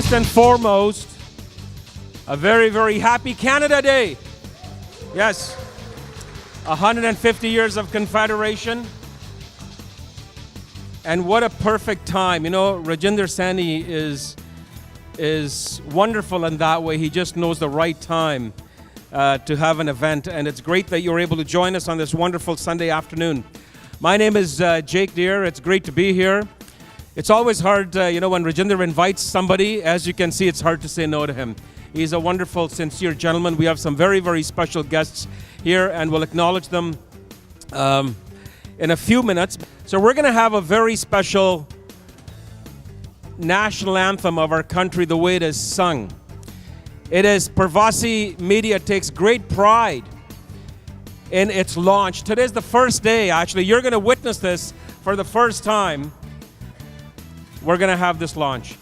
First and foremost, a very, very happy Canada Day. Yes, 150 years of Confederation. And what a perfect time. You know, Rajinder Sani is wonderful in that way. He just knows the right time to have an event. And it's great that you're able to join us on this wonderful Sunday afternoon. My name is Jake Deere. It's great to be here. It's always hard, when Rajinder invites somebody, as you can see, it's hard to say no to him. He's a wonderful, sincere gentleman. We have some very, very special guests here, and we'll acknowledge them in a few minutes. So we're going to have a very special national anthem of our country, the way it is sung. It is Parvasi Media takes great pride in its launch. Today's the first day, actually. You're going to witness this for the first time. We're going to have this launch.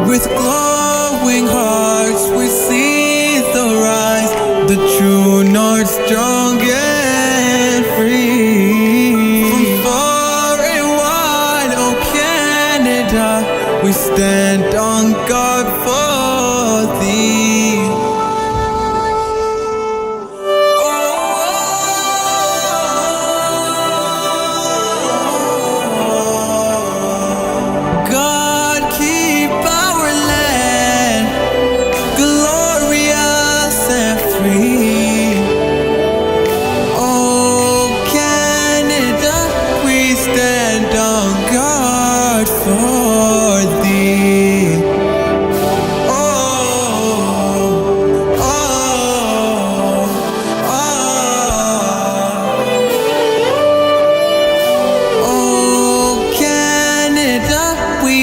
With glowing hearts we see the rise, the true north strong and free. From far and wide, oh Canada, we stand on guard for thee.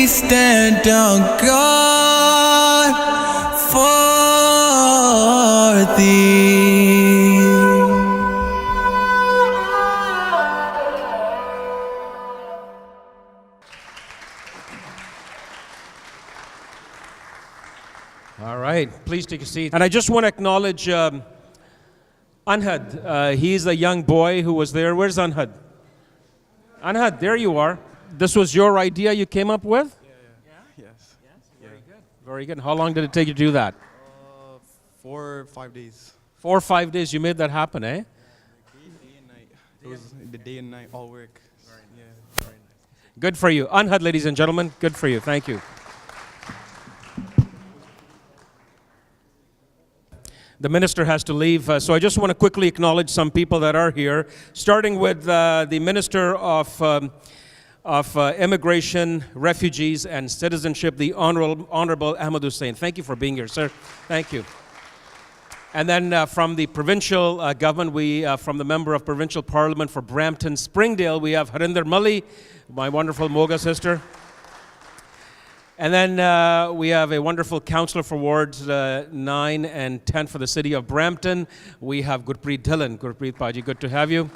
Stand on guard for thee. All right, please take a seat. And I just want to acknowledge Anhad. He's a young boy who was there. Where's Anhad? Anhad, there you are. This was your idea you came up with? Yes. Very good. Very good. How long did it take you to do that? 4 or 5 days. 4 or 5 days. You made that happen, eh? Day and night. It was the day and night, all work. Very nice. Good for you. Anhad, ladies and gentlemen, good for you. Thank you. The minister has to leave, so I just want to quickly acknowledge some people that are here, starting with the Minister of Immigration, Refugees, and Citizenship, the Honorable Ahmed Hussien. Thank you for being here, sir. Thank you. And then from the provincial government, from the Member of Provincial Parliament for Brampton Springdale, we have Harinder Mully, my wonderful Moga sister. And then we have a wonderful councillor for wards 9 and 10 for the city of Brampton. We have Gurpreet Dhillon. Gurpreet Paji, good to have you.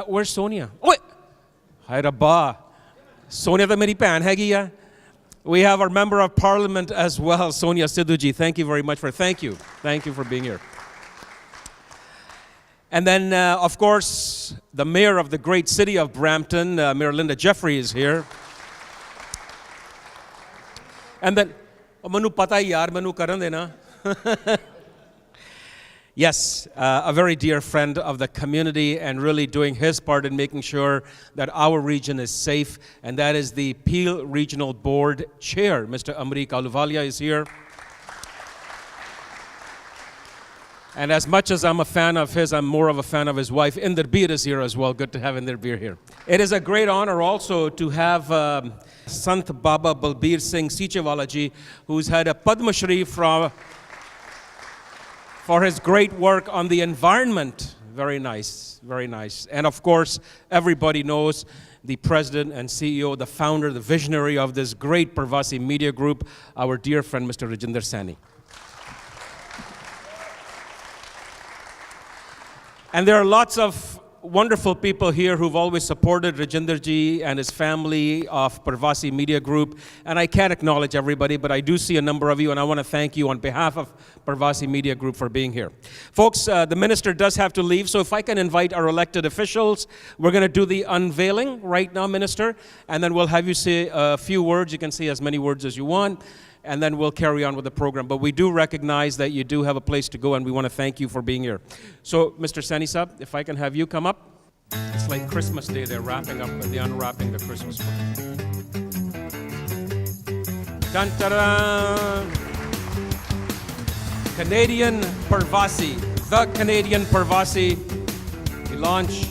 Where's Sonia? Oh, hi, Rabba. Sonia the meri bhai hegi hai. We have our Member of Parliament as well, Sonia Sidhuji. Thank you very much thank you for being here. And then, of course, the mayor of the great city of Brampton, Mayor Linda Jeffrey, is here. And then, manu pata hai yaar, manu karan dena. Yes, a very dear friend of the community and really doing his part in making sure that our region is safe, and that is the Peel Regional Board Chair, Mr. Amrik Ahluwalia is here. And as much as I'm a fan of his, I'm more of a fan of his wife. Inder Beer is here as well. Good to have Inder Beer here. It is a great honor also to have Sant Baba Balbir Singh Sichewala ji, who's had a Padma Shri for his great work on the environment. Very nice, very nice. And of course, everybody knows the president and CEO, the founder, the visionary of this great Parvasi media group, our dear friend, Mr. Rajinder Sani. And there are lots of wonderful people here who've always supported Rajinder ji and his family of Parvasi Media Group. And I can't acknowledge everybody, but I do see a number of you, and I want to thank you on behalf of Parvasi Media Group for being here. Folks, the minister does have to leave, so if I can invite our elected officials, we're going to do the unveiling right now, Minister, and then we'll have you say a few words. You can say as many words as you want, and then we'll carry on with the program. But we do recognize that you do have a place to go, and we want to thank you for being here. So, Mr. Sani Saab, if I can have you come up. It's like Christmas Day. They're wrapping up, they're unwrapping the Christmas tree. Dun-ta-da! Canadian Parvasi, the Canadian Parvasi, the launch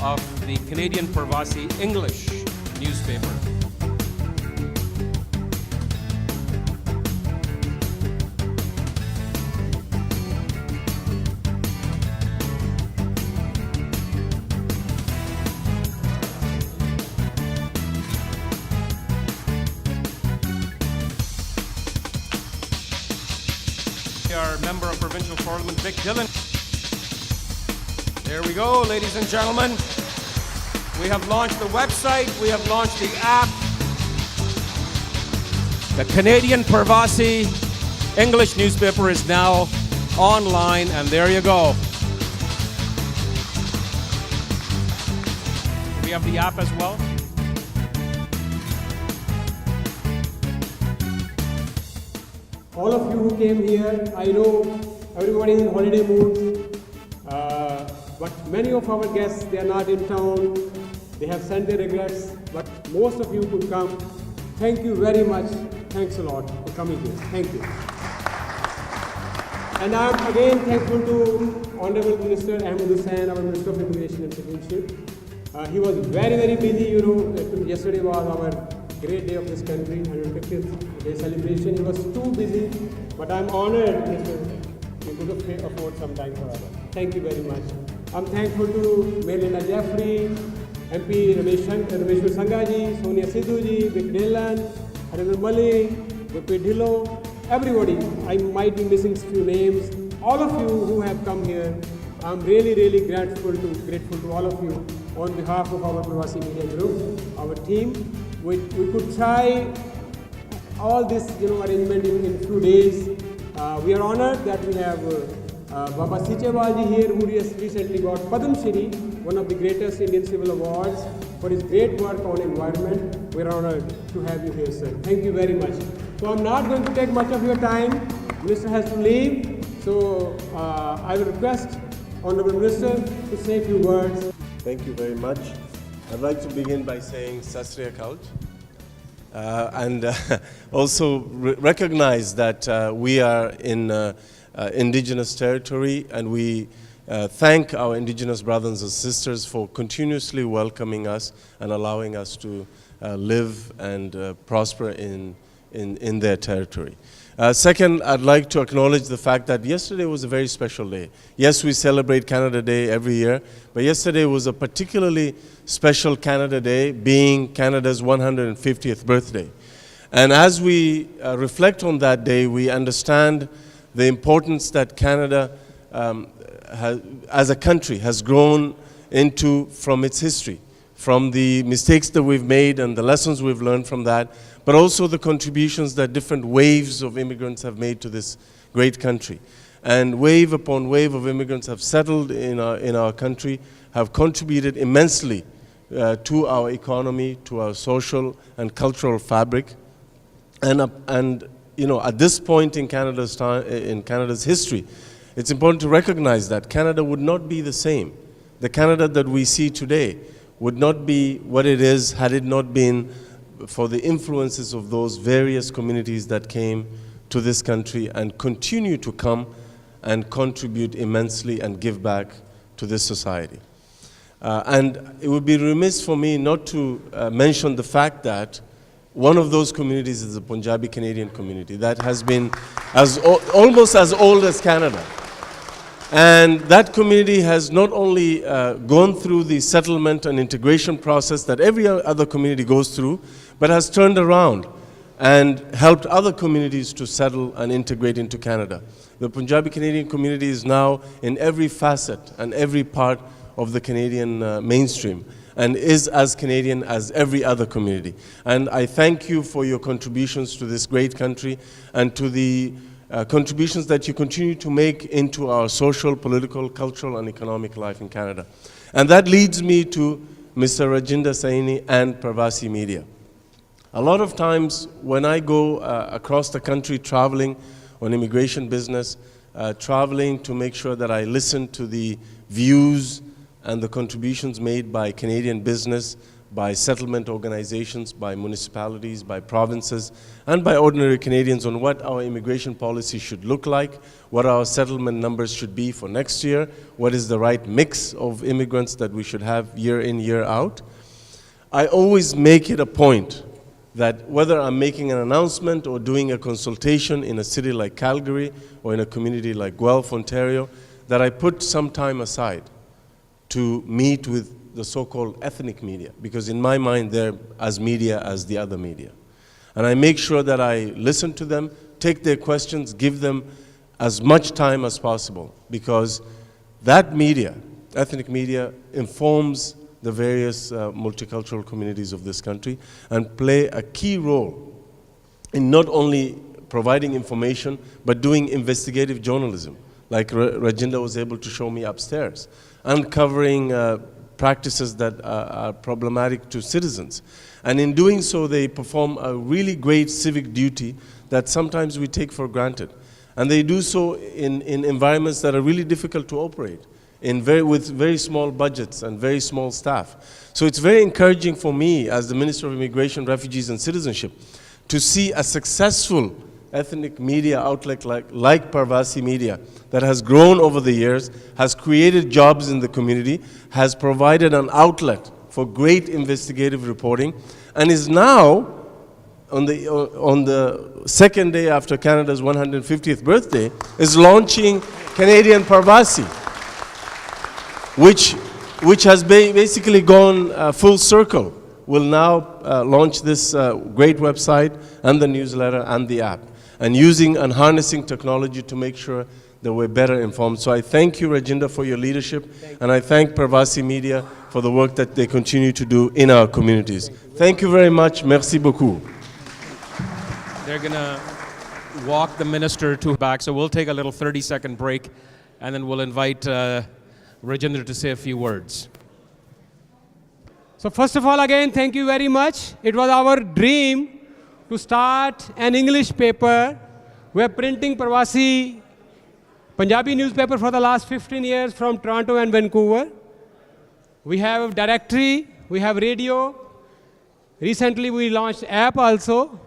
of the Canadian Parvasi English newspaper. Our Member of Provincial Parliament, Vic Dillon. There we go, ladies and gentlemen. We have launched the website, we have launched the app. The Canadian Parvasi English newspaper is now online, and there you go. We have the app as well. All of you who came here, I know everybody is in holiday mood, but many of our guests, they are not in town. They have sent their regrets, but most of you could come. Thank you very much. Thanks a lot for coming here. Thank you. And I'm again thankful to Honorable Minister Ahmed Hussien, our Minister of Immigration and Citizenship. He was very, very busy. You know, yesterday was our great day of this country, 150th day celebration. He was too busy, but I'm honored, Mr. You could afford some time for us. Thank you very much. I'm thankful to Mayor Linda Jeffrey, MP Rameshwar Sangaji, Sonia Sidhuji, Vic Dillon, Harinder Malik, Gurpreet Dhillon, everybody. I might be missing a few names. All of you who have come here, I'm really, really grateful to all of you on behalf of our Parvasi Media Group, our team. We could try all this arrangement in few days. We are honored that we have Baba Sichewala ji here, who recently got Padma Shri, one of the greatest Indian civil awards, for his great work on environment. We are honored to have you here, sir. Thank you very much. So I'm not going to take much of your time. Minister has to leave. So I will request Honorable Minister to say a few words. Thank you very much. I'd like to begin by saying Sat Sri Akal, and also recognize that we are in indigenous territory, and we thank our indigenous brothers and sisters for continuously welcoming us and allowing us to live and prosper in their territory. Second, I'd like to acknowledge the fact that yesterday was a very special day. Yes, we celebrate Canada Day every year, but yesterday was a particularly special Canada Day, being Canada's 150th birthday. And as we reflect on that day, we understand the importance that Canada as a country has grown into from its history, from the mistakes that we've made and the lessons we've learned from that, but also the contributions that different waves of immigrants have made to this great country. And wave upon wave of immigrants have settled in our country, have contributed immensely to our economy, to our social and cultural fabric. And you know, at this point in Canada's history, it's important to recognize that Canada would not be the same. The Canada that we see today would not be what it is had it not been for the influences of those various communities that came to this country and continue to come and contribute immensely and give back to this society. And it would be remiss for me not to mention the fact that one of those communities is the Punjabi Canadian community that has been almost as old as Canada. And that community has not only gone through the settlement and integration process that every other community goes through, but has turned around and helped other communities to settle and integrate into Canada. The Punjabi Canadian community is now in every facet and every part of the Canadian mainstream, and is as Canadian as every other community. And I thank you for your contributions to this great country and to the contributions that you continue to make into our social, political, cultural, and economic life in Canada. And that leads me to Mr. Rajinder Saini and Parvasi Media. A lot of times when I go across the country traveling on immigration business, traveling to make sure that I listen to the views and the contributions made by Canadian business, by settlement organizations, by municipalities, by provinces, and by ordinary Canadians on what our immigration policy should look like, what our settlement numbers should be for next year, what is the right mix of immigrants that we should have year in, year out. I always make it a point that whether I'm making an announcement or doing a consultation in a city like Calgary or in a community like Guelph, Ontario, that I put some time aside to meet with the so-called ethnic media, because in my mind they're as media as the other media. And I make sure that I listen to them, take their questions, give them as much time as possible, because that media, ethnic media, informs the various multicultural communities of this country and play a key role in not only providing information, but doing investigative journalism, like Rajinder was able to show me upstairs, uncovering practices that are problematic to citizens. And in doing so, they perform a really great civic duty that sometimes we take for granted. And they do so in environments that are really difficult to operate, with very small budgets and very small staff. So it's very encouraging for me as the Minister of Immigration, Refugees and Citizenship to see a successful ethnic media outlet like Parvasi Media that has grown over the years, has created jobs in the community, has provided an outlet for great investigative reporting, and is now, on the second day after Canada's 150th birthday, is launching Canadian Parvasi, which has basically gone full circle. Will now launch this great website and the newsletter and the app, and using and harnessing technology to make sure that we're better informed. So I thank you, Rajinder, for your leadership, and I thank Parvasi Media for the work that they continue to do in our communities. Thank you very much. Merci beaucoup. They're going to walk the minister to back, so we'll take a little 30-second break, and then we'll invite Rajinder to say a few words. So first of all, again, thank you very much. It was our dream to start an English paper. We're printing Parvasi Punjabi newspaper for the last 15 years from Toronto and Vancouver. We have directory, we have radio. Recently we launched app also.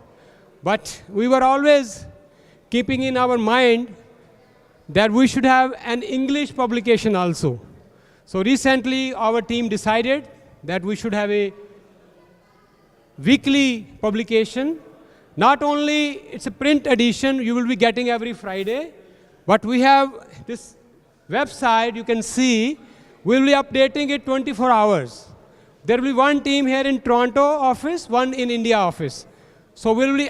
But we were always keeping in our mind that we should have an English publication also. So recently our team decided that we should have a weekly publication. Not only it's a print edition you will be getting every Friday, but we have this website, you can see, we'll be updating it 24 hours. There will be one team here in Toronto office, one in India office. So we'll be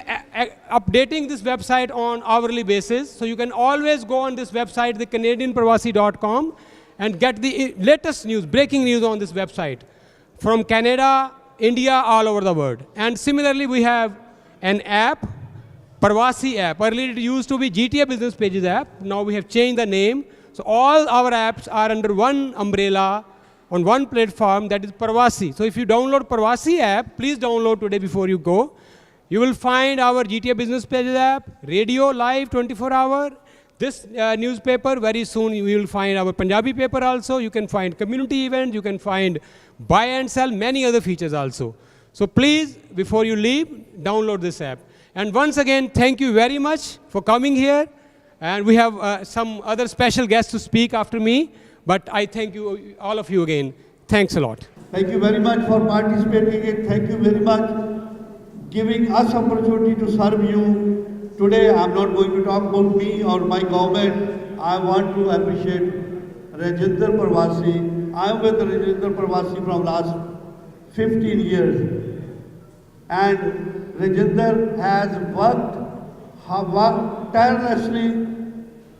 updating this website on hourly basis. So you can always go on this website, thecanadianparvasi.com, and get the latest news, breaking news on this website from Canada, India, all over the world. And similarly, we have an app, Parvasi app. Earlier it used to be GTA Business Pages app. Now we have changed the name. So all our apps are under one umbrella on one platform, that is Parvasi. So if you download Parvasi app, please download today before you go. You will find our GTA Business Pages app, radio live 24 hour. This newspaper, very soon you will find our Punjabi paper also. You can find community events. You can find buy and sell, many other features also. So please, before you leave, download this app. And once again, thank you very much for coming here. And we have some other special guests to speak after me, but I thank you, all of you again. Thanks a lot. Thank you very much for participating in. Thank you very much giving us opportunity to serve you. Today I'm not going to talk about me or my government. I want to appreciate Rajinder Parvasi. I'm with Rajinder Parvasi from last 15 years. And Rajinder has worked tirelessly.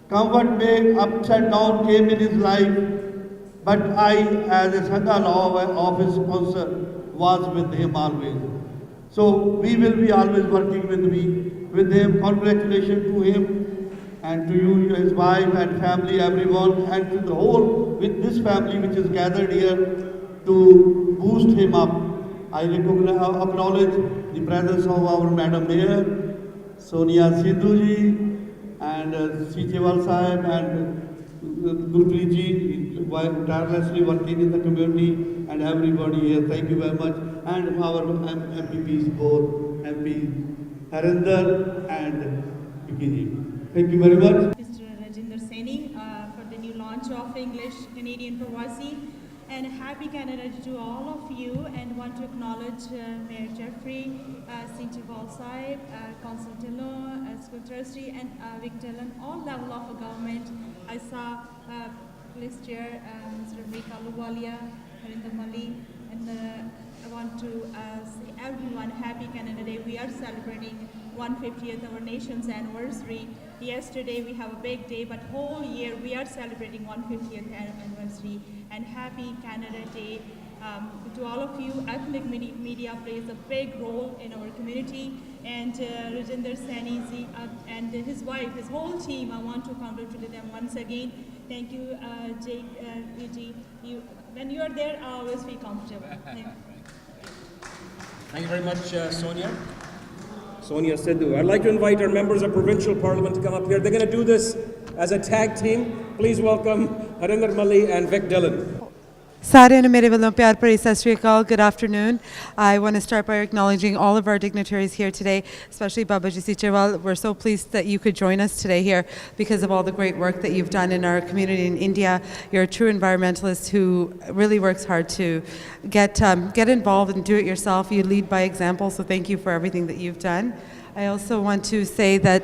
Comfort may ups and downs came in his life, but I, as a Sangha Law Office sponsor, was with him always. So we will be always working with him. Congratulations to him and to you, his wife and family, everyone, and to the whole with this family which is gathered here to boost him up. I acknowledge the presence of our Madam Mayor, Sonia Sidhuji, and Sichewal Sahib and Gurpreet ji, tirelessly working in the community, and everybody here. Thank you very much. And our MPPs, both MP Harinder and Vicky ji. Thank you very much. Mr. Rajinder Saini for the new launch of English Canadian Parvasi. And happy Canada to all of you, and want to acknowledge Mayor Jeffrey, Sichewal Sahib, Council Dillon, School Trustee, and Vic Dillon, all level of government. I saw Police Chair, Mr. Mika Luwalia, Harinder Mali, and I want to say everyone happy Canada Day. We are celebrating 150th our nation's anniversary. Yesterday we have a big day, but whole year we are celebrating 150th anniversary, and happy Canada Day. To all of you, ethnic media plays a big role in our community, and Rajinder Saini ji and his wife, his whole team, I want to congratulate them once again. Thank you, Jake, Vijay. When you are there, I always feel comfortable. Thank you very much, Sonia. Sonia Sidhu. I'd like to invite our members of Provincial Parliament to come up here. They're going to do this as a tag team. Please welcome Harinder Mali and Vic Dillon. Saare nu mere vallon pyar bhari sat sri akal. Good afternoon. I want to start by acknowledging all of our dignitaries here today, especially Babaji Sichewal. We're so pleased that you could join us today here because of all the great work that you've done in our community in India. You're a true environmentalist who really works hard to get involved and do it yourself. You lead by example, so thank you for everything that you've done. I also want to say that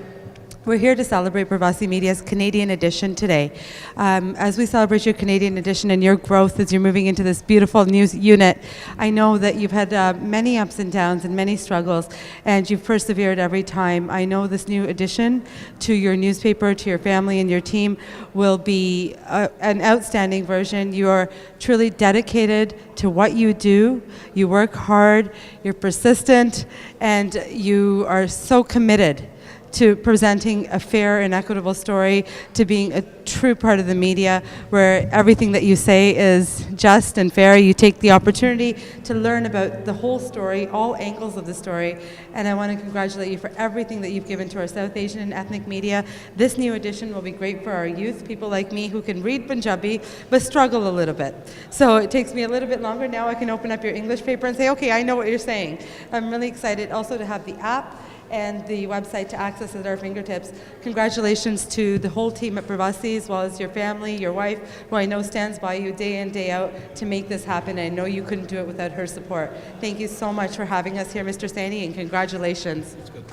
we're here to celebrate Parvasi Media's Canadian edition today. As we celebrate your Canadian edition and your growth as you're moving into this beautiful news unit, I know that you've had many ups and downs and many struggles, and you've persevered every time. I know this new addition to your newspaper, to your family and your team will be an outstanding version. You are truly dedicated to what you do. You work hard, you're persistent, and you are so committed to presenting a fair and equitable story, to being a true part of the media where everything that you say is just and fair. You take the opportunity to learn about the whole story, all angles of the story, and I want to congratulate you for everything that you've given to our South Asian and ethnic media. This new edition will be great for our youth, people like me who can read Punjabi but struggle a little bit. So it takes me a little bit longer. Now I can open up your English paper and say, okay, I know what you're saying. I'm really excited also to have the app and the website to access at our fingertips. Congratulations to the whole team at Parvasi, as well as your family, your wife, who I know stands by you day in, day out to make this happen. I know you couldn't do it without her support. Thank you so much for having us here, Mr. Saini, and congratulations. That's good.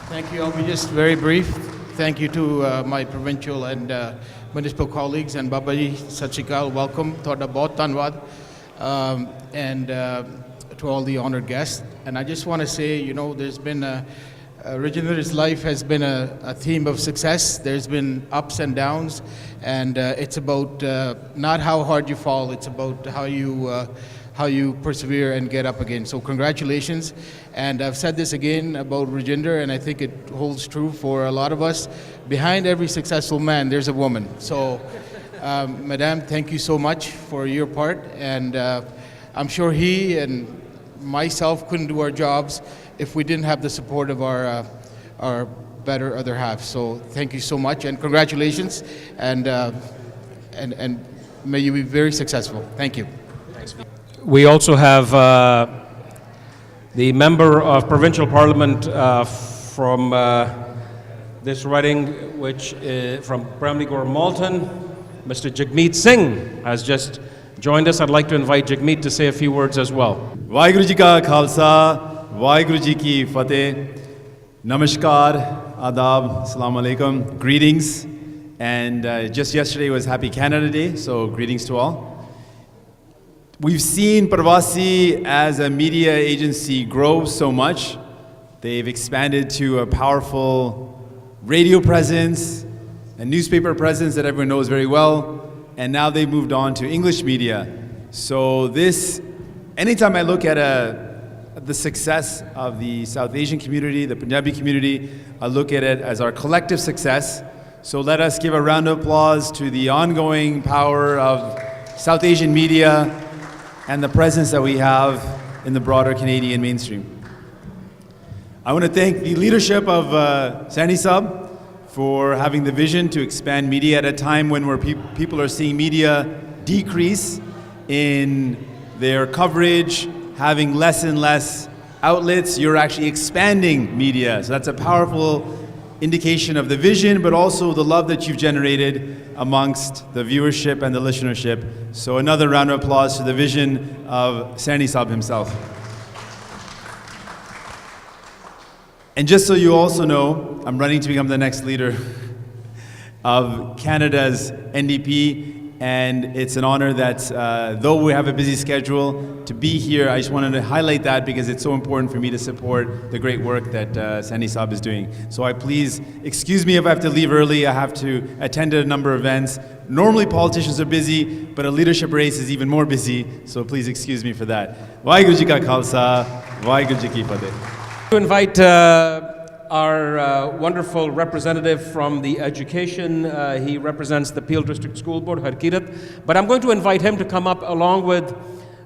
Thank you. I'll be just very brief. Thank you to my provincial and municipal colleagues, and Babaji Sat Sri Akal, welcome. Thoda bahut dhanwad. And to all the honored guests. And I just want to say, you know, there's been Rajinder's life has been a theme of success. There's been ups and downs, and it's about not how hard you fall, it's about how you persevere and get up again. So congratulations. And I've said this again about Rajinder, and I think it holds true for a lot of us. Behind every successful man, there's a woman. So, Madame, thank you so much for your part. And I'm sure he and myself couldn't do our jobs if we didn't have the support of our better other half. So thank you so much, and congratulations, and may you be very successful. Thank you. We also have the member of Provincial Parliament from this wedding, which from Bramley-Gore Malton, Mr. Jagmeet Singh has just joined us. I'd like to invite Jagmeet to say a few words as well. Waheguru ji का खालसा, वाहिगुरु जी की फतेह. Namaskar, adab, assalamu alaikum, greetings. And just yesterday was Happy Canada Day, so greetings to all. We've seen Parvasi as a media agency grow so much. They've expanded to a powerful radio presence, a newspaper presence that everyone knows very well, and now they've moved on to English media. So this, anytime I look at the success of the South Asian community, the Punjabi community, I look at it as our collective success. So let us give a round of applause to the ongoing power of South Asian media and the presence that we have in the broader Canadian mainstream. I want to thank the leadership of Sani Sab for having the vision to expand media at a time when people are seeing media decrease in their coverage, having less and less outlets. You're actually expanding media. So that's a powerful indication of the vision, but also the love that you've generated amongst the viewership and the listenership. So another round of applause to the vision of Sani Sab himself. And just so you also know, I'm running to become the next leader of Canada's NDP, and it's an honor that though we have a busy schedule, to be here, I just wanted to highlight that because it's so important for me to support the great work that Sani Sab is doing. So please excuse me if I have to leave early. I have to attend a number of events. Normally politicians are busy, but a leadership race is even more busy, so please excuse me for that. Vaheguru Ji ka Khalsa, Vaheguru Ji ki Fateh. To invite our wonderful representative from the education. He represents the Peel District School Board, Harkirat. But I'm going to invite him to come up along with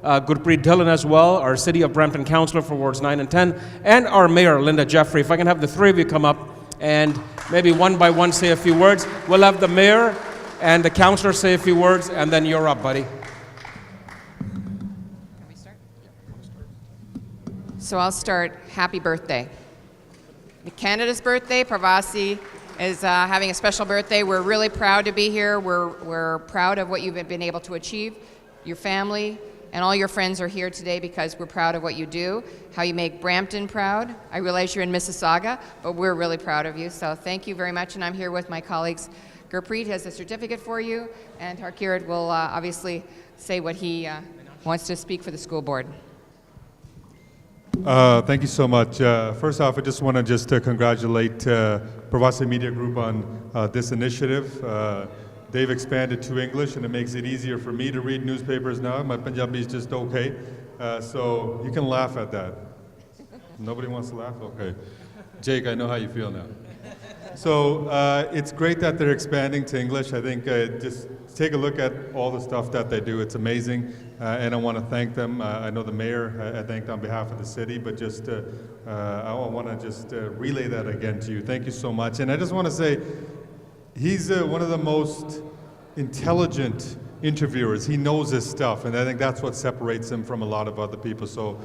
Gurpreet Dhillon as well, our City of Brampton Councillor for Wards 9 and 10, and our Mayor, Linda Jeffrey. If I can have the three of you come up and maybe one by one say a few words. We'll have the Mayor and the Councillor say a few words, and then you're up, buddy. Can we start? So I'll start. Happy birthday. Canada's birthday. Parvasi is having a special birthday. We're really proud to be here. We're proud of what you've been able to achieve. Your family and all your friends are here today because we're proud of what you do, how you make Brampton proud. I realize you're in Mississauga, but we're really proud of you. So thank you very much. And I'm here with my colleagues. Gurpreet has a certificate for you, and Harkirat will obviously say what he wants to speak for the school board. Thank you so much. First off, I just want to congratulate Parvasi Media Group on this initiative. They've expanded to English, and it makes it easier for me to read newspapers now. My Punjabi is just okay, so you can laugh at that. Nobody wants to laugh? Okay. Jake, I know how you feel now. So it's great that they're expanding to English. I think just take a look at all the stuff that they do. It's amazing, and I want to thank them. I know the mayor, I thanked on behalf of the city, but I want to just relay that again to you. Thank you so much. And I just want to say, he's one of the most intelligent interviewers. He knows his stuff, and I think that's what separates him from a lot of other people. So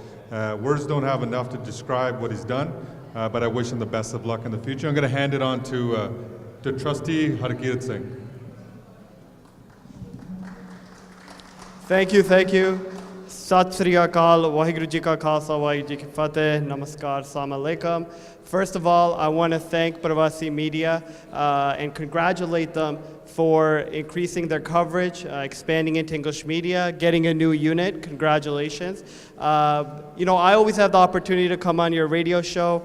words don't have enough to describe what he's done. But I wish him the best of luck in the future. I'm going to hand it on to Trustee Harkirat Singh. Thank you. Sat Sri Akal, Vaheguru Ji ka Khalsa, Vaheguru Ji ki Fateh, Namaskar, Assalamu Alaikum. First of all, I want to thank Parvasi Media and congratulate them for increasing their coverage, expanding into English media, getting a new unit. Congratulations. You know, I always have the opportunity to come on your radio show,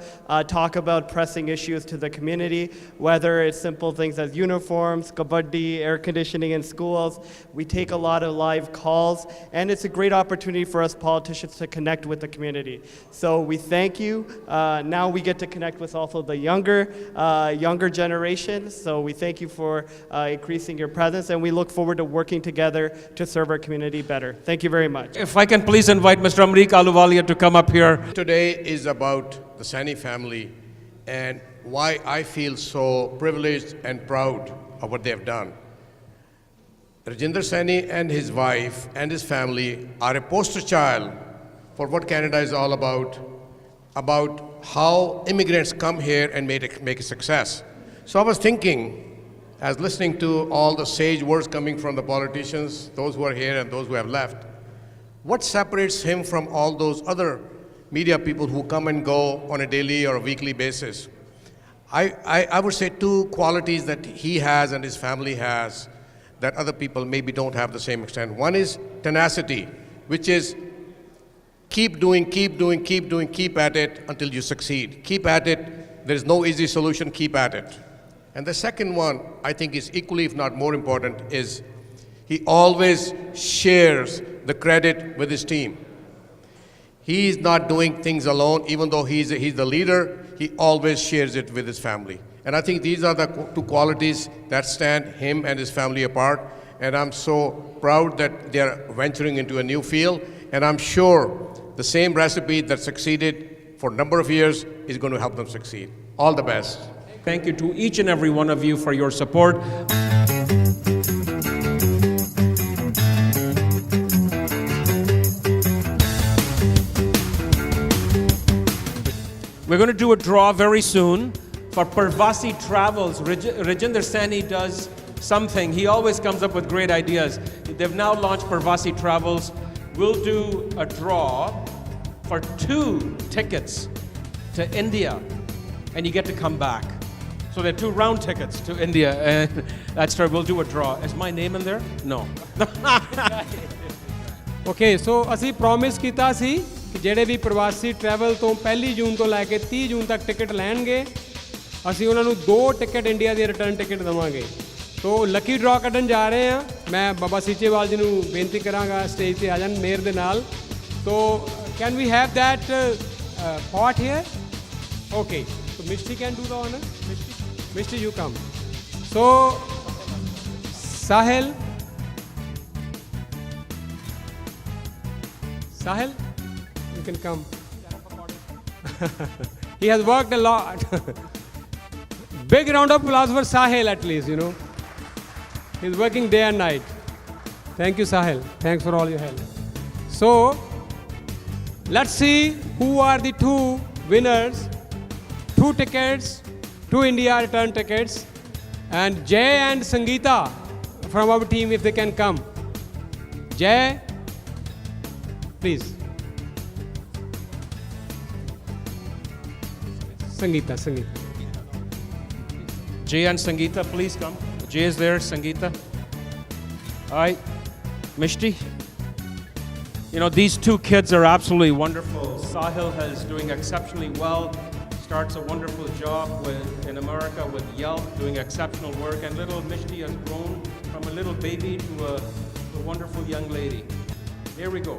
talk about pressing issues to the community, whether it's simple things as uniforms, kabaddi, air conditioning in schools. We take a lot of live calls, and it's a great opportunity for us politicians to connect with the community. So we thank you. Now we get to connect with also the younger generation. So we thank you for increasing your presence, and we look forward to working together to serve our community better. Thank you very much. If I can please invite Mr. Amriq Ahluwalia to come up here. Today is about the Sani family and why I feel so privileged and proud of what they have done. Rajinder Sani and his wife and his family are a poster child for what Canada is all about how immigrants come here and make a success. So I was thinking, as listening to all the sage words coming from the politicians, those who are here and those who have left, what separates him from all those other media people who come and go on a daily or a weekly basis? I would say two qualities that he has and his family has that other people maybe don't have the same extent. One is tenacity, which is keep doing, keep at it until you succeed. Keep at it. There is no easy solution, keep at it. And the second one, I think is equally, if not more important, is he always shares the credit with his team. He is not doing things alone, even though he's the leader, he always shares it with his family. And I think these are the two qualities that stand him and his family apart. And I'm so proud that they're venturing into a new field. And I'm sure the same recipe that succeeded for a number of years is going to help them succeed. All the best. Thank you to each and every one of you for your support. We're going to do a draw very soon for Parvasi Travels. Rajinder Sani does something. He always comes up with great ideas. They've now launched Parvasi Travels. We'll do a draw for 2 tickets to India, and you get to come back. So there are 2 round tickets to India, and that's right, we'll do a draw. Is my name in there? No. Okay, so ਅਸੀਂ promise ਕੀਤਾ ਸੀ ਕਿ ਜਿਹੜੇ ਵੀ ਪ੍ਰਵਾਸੀ travel ਤੋਂ 1 ਜੂਨ ਤੋਂ ਲੈ ਕੇ 30 ਜੂਨ ਤੱਕ ticket ਲੈਣਗੇ ਅਸੀਂ ਉਹਨਾਂ ਨੂੰ 2 ਟਿਕਟ ਇੰਡੀਆ ਦੀ ਰਿਟਰਨ ਟਿਕਟ ਦੇਵਾਂਗੇ। तो ਲੱਕੀ ਡਰਾ ਕੱਢਣ ਜਾ ਰਹੇ ਹਾਂ। ਮੈਂ ਬਾਬਾ ਸੀਚੇਵਾਲ ਜੀ ਨੂੰ ਬੇਨਤੀ ਕਰਾਂਗਾ ਸਟੇਜ ਤੇ ਆ ਜਾਣ ਮੇਅਰ ਦੇ ਨਾਲ। तो can we have that pot here? Okay, so Mishti can do the honor. Mishti, you come. So Sahil, you can come. He has worked a lot. Big round of applause for Sahil at least, you know. He's working day and night. Thank you, Sahil. Thanks for all your help. So, let's see who are the 2 winners. 2 tickets, 2 India return tickets. And Jay and Sangeeta from our team, if they can come. Jay, please. Sangeeta. Jay and Sangeeta, please come. Jay is there, Sangeeta. All right, Mishti. You know, these 2 kids are absolutely wonderful. Sahil is doing exceptionally well. Starts a wonderful job in America with Yelp, doing exceptional work. And little Mishti has grown from a little baby to a wonderful young lady. Here we go.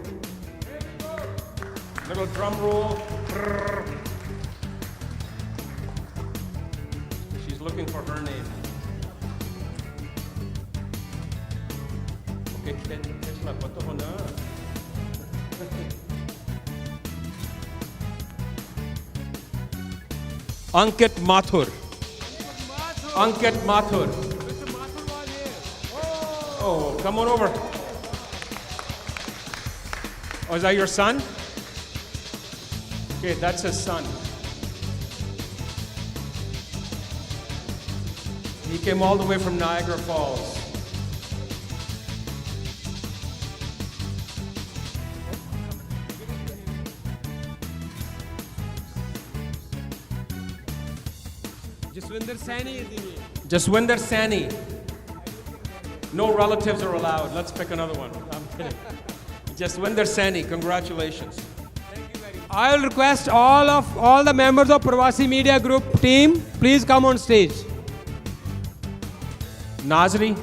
Little drum roll. Brrr. She's looking for her name. Okay, kid, it's like, what the hell now? Ankit Mathur. Ankit Mathur. Oh, come on over. Oh, is that your son? Okay, that's his son. He came all the way from Niagara Falls. Jaswinder Sani. No relatives are allowed. Let's pick another one. I'm kidding. Jaswinder Sani, congratulations. Thank you very much. I will request all the members of Parvasi Media Group team, please come on stage. Nazri.